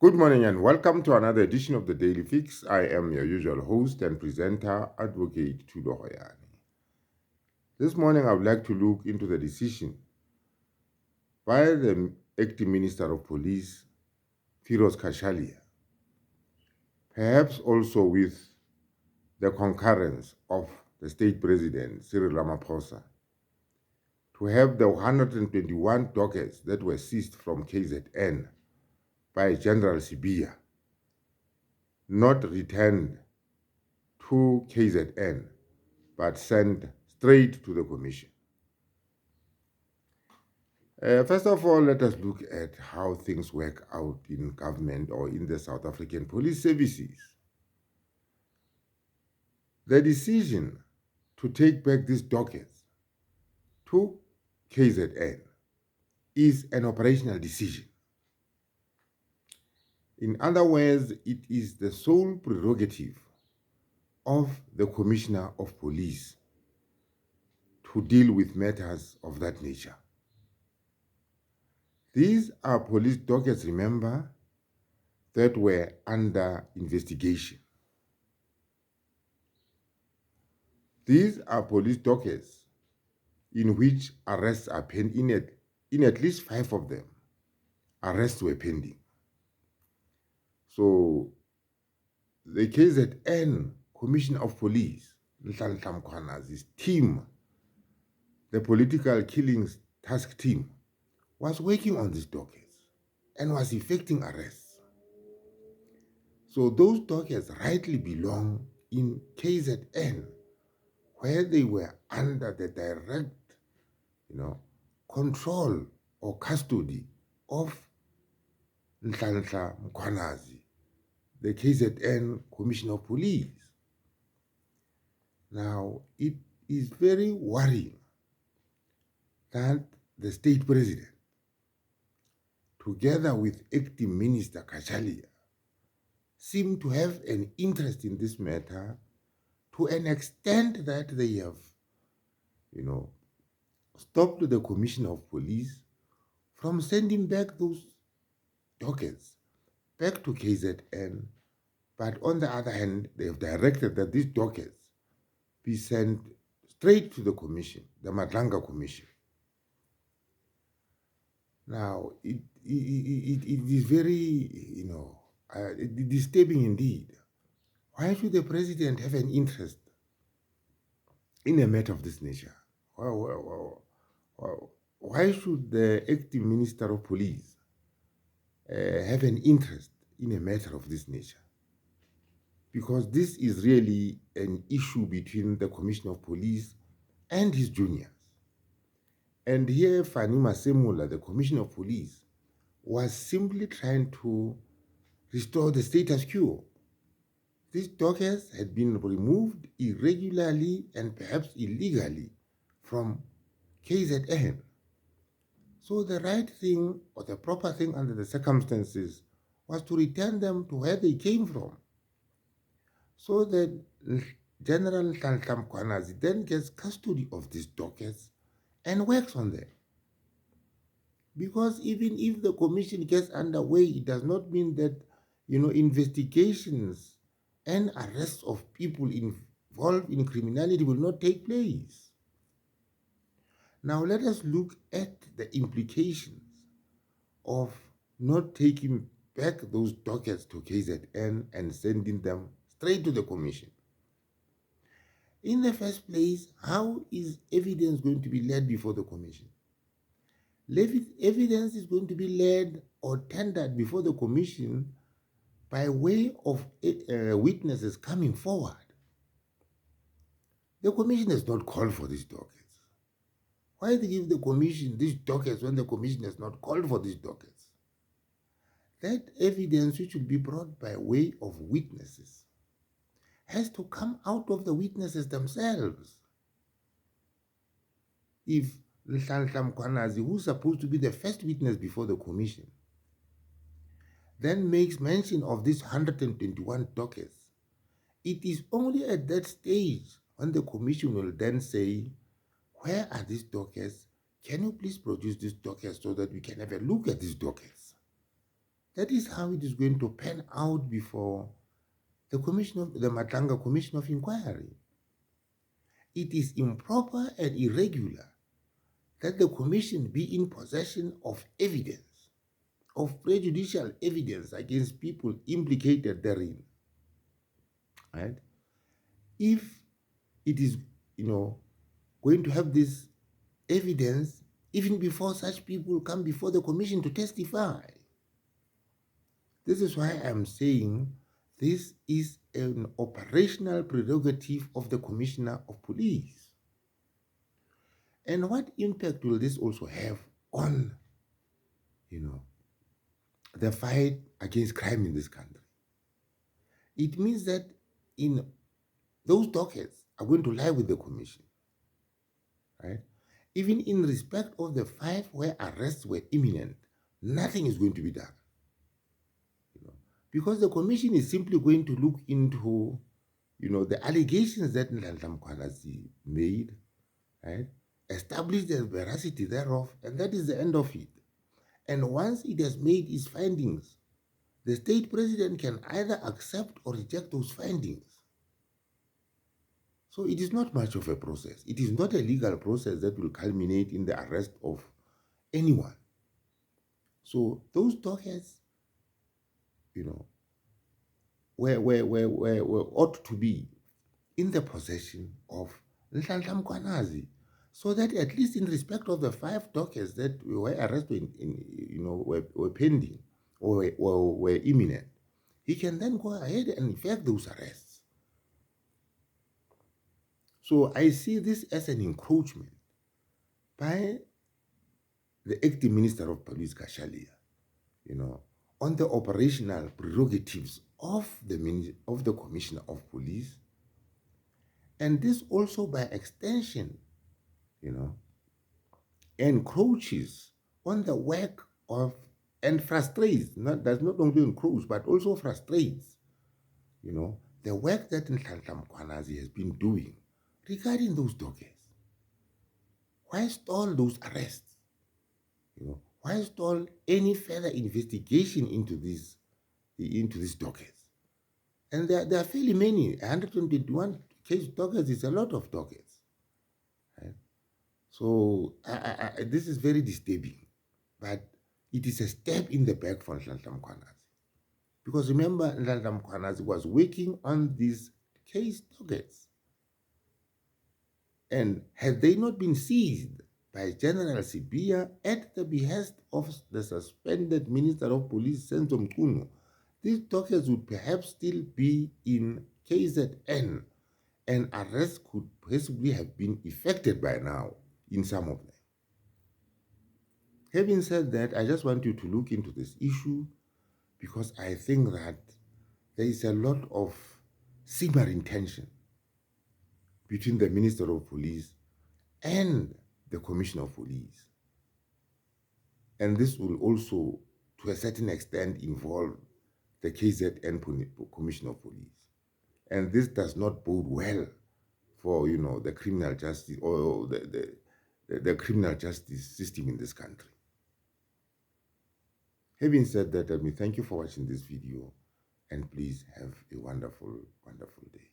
Good morning and welcome to another edition of the Daily Fix. I am your usual host and presenter, Advocate Tudo Hoyani. This morning I would like to look into the decision by the acting Minister of Police, Cachalia, perhaps also with the concurrence of the State President, Cyril Ramaphosa, to have the 121 dockets that were seized from KZN by General Sibia not returned to KZN, but sent straight to the Commission. First of all, let us look at how things work out in government or in the South African police services. The decision to take back these dockets to KZN is an operational decision. In other words, it is the sole prerogative of the Commissioner of Police to deal with matters of that nature. These are police dockets, remember, that were under investigation. These are police dockets in which arrests are pending. In at least 5 of them, arrests were pending. So the KZN Commissioner of Police, MKHWANAZI's team, the political killings task team, was working on these dockets and was effecting arrests. So those dockets rightly belong in KZN, where they were under the direct, control or custody of MKHWANAZI, the KZN Commissioner of Police. Now, it is very worrying that the State President, together with Acting Minister Cachalia, seem to have an interest in this matter to an extent that they have, stopped the Commissioner of Police from sending back those dockets back to KZN, but on the other hand, they have directed that these dockets be sent straight to the Commission, the Madlanga Commission. Now, it is very, disturbing indeed. Why should the President have an interest in a matter of this nature? Why should the acting Minister of Police have an interest in a matter of this nature? Because this is really an issue between the Commissioner of Police and his juniors. And here, Fani Masemola, the Commissioner of Police, was simply trying to restore the status quo. These dockets had been removed irregularly and perhaps illegally from KZN. So the right thing or the proper thing under the circumstances was to return them to where they came from. So that General MKHWANAZI then gets custody of these dockets and works on them. Because even if the commission gets underway, it does not mean that, investigations and arrests of people involved in criminality will not take place. Now let us look at the implications of not taking back those dockets to KZN and sending them straight to the commission. In the first place, how is evidence going to be led before the commission? Evidence is going to be led or tendered before the commission by way of witnesses coming forward. The commission has not called for these dockets. Why they give the commission these dockets when the commission has not called for these dockets? That evidence, which will be brought by way of witnesses, has to come out of the witnesses themselves. If MKHWANAZI, who's supposed to be the first witness before the commission, then makes mention of these 121 dockets, it is only at that stage when the commission will then say, where are these dockets? Can you please produce these dockets so that we can have a look at these dockets? That is how it is going to pan out before the Matanga Commission of Inquiry. It is improper and irregular that the commission be in possession of evidence, of prejudicial evidence against people implicated therein. Right? If it is, going to have this evidence even before such people come before the commission to testify. This is why I'm saying this is an operational prerogative of the Commissioner of Police. And what impact will this also have on, the fight against crime in this country? It means that those dockets are going to lie with the commission, right? Even in respect of the 5 where arrests were imminent, nothing is going to be done. Because the commission is simply going to look into, the allegations that MKHWANAZI made, right? Establish the veracity thereof, and that is the end of it. And once it has made its findings, the state president can either accept or reject those findings. So it is not much of a process. It is not a legal process that will culminate in the arrest of anyone. So those dockets, ought to be in the possession of MKHWANAZI, so that at least in respect of the 5 dockets that were arrested were pending or were imminent, he can then go ahead and effect those arrests. So I see this as an encroachment by the acting Minister of Police, Cachalia, on the operational prerogatives of the Commissioner of Police, and this also by extension, encroaches on the work of, and frustrates, does not only encroach, but also frustrates, the work that MKHWANAZI has been doing regarding those dockets. Why stall those arrests? Why stall any further investigation into these dockets? And there are fairly many. 121 case dockets is a lot of dockets. Right? So this is very disturbing, but it is a step in the back for MKHWANAZI. Because remember, MKHWANAZI was working on these case dockets. And had they not been seized by General Sibia at the behest of the suspended Minister of Police, Senzo Mchunu, these dockets would perhaps still be in KZN, and arrests could possibly have been effected by now in some of them. Having said that, I just want you to look into this issue, because I think that there is a lot of simmering tension between the Minister of Police and the Commissioner of Police. And this will also, to a certain extent, involve the KZN Commissioner of Police. And this does not bode well for, the criminal justice or the criminal justice system in this country. Having said that, let me thank you for watching this video, and please have a wonderful, wonderful day.